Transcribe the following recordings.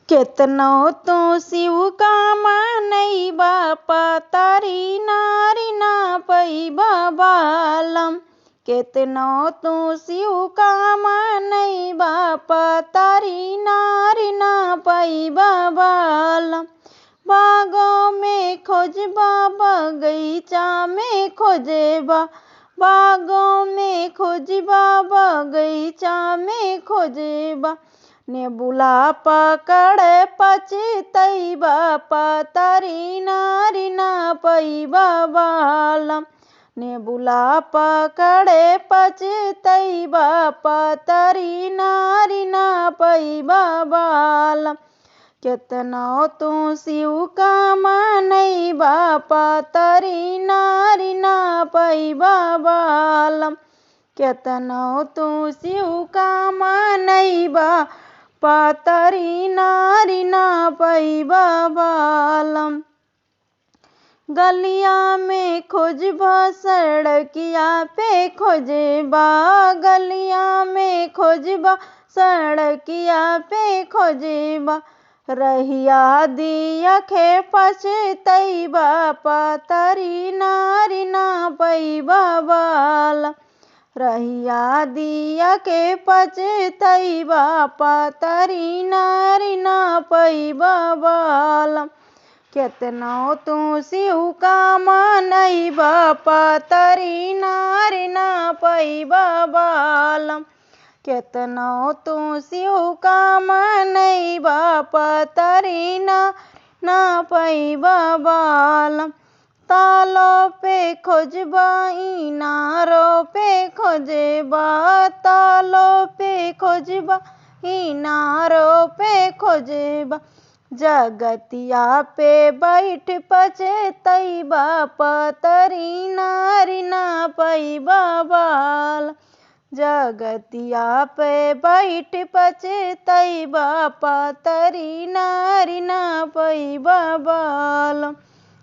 केतनो तू शिव का मनई बापा तारी नारी ना पैबा बालम। केतनो तू शिव का मनई बापा तारी नारी ना पैबा बालम। बागों में खोजबा बगीचा में खोजेबा, बागों में खोजबा बगीचा में खोजेबा। ने बुला पकड़े पछतैबा तारी नारी ना पैबा बालम। ने बुला पकड़े पछतैबा तारी नारी ना पैबा बालम। केतनो तू शिव का मनई बापा तारी नारी ना पैबा बालम। केतनो तू शिव का मनई बापा तारी नारी ना पैबा बालम। गलिया में खोजबा सड़किया पे खोजेबा, गलिया में खोजबा सड़किया पे खोजेबा। रहिया दिया खे पछतैबा तारी नारी ना पैबा बालम। रहिया दिया के पछतैबा तारी नारी ना पैबा बालम। केतनो तू शिव का मनई बापा तारी नारी ना पैबा बालम। केतनो तू शिव का मनई बापा तारी नारी ना पैबा बालम। तालो पे खोजबा इनारो पे खोजेबा, तालो पे खोजबा इनारो पे खोजेबा। जगतिया पे बैठ पछतैबा तारी नारी ना पैबा बालम। जगतिया पे बैठ पछतैबा तारी नारी ना पैबा बालम।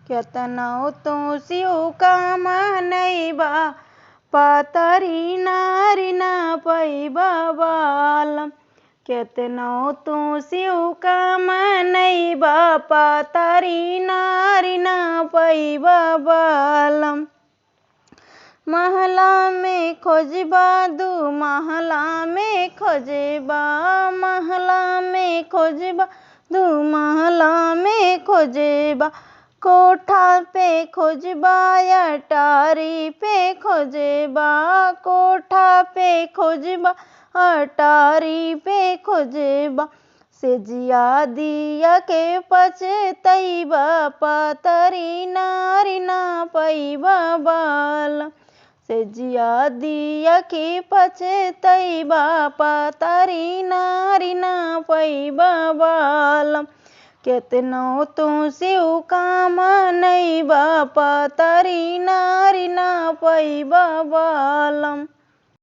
केतनो तू शिव का मनई बापा तारी नारी ना पैबा बालम। केतनो तू शिव का मनई बापा तारी नारी ना पैबा बालम। महला में खोजबा दू महला में खोजेबा, महला में खोजबा दू महला में खोजेबा। कोठा पे खोजबा अटारी पे खोजेबा, कोठा पे खोजबा अटारी पे खोजेबा। सेजिया दिया के पछतैबा तारी नारी ना पैबा बालम। सेजिया दिया के पछतैबा तारी नारी ना पैबा बालम। केतनो तू शिव का मनई बापा तारी नारी ना पैबा बालम।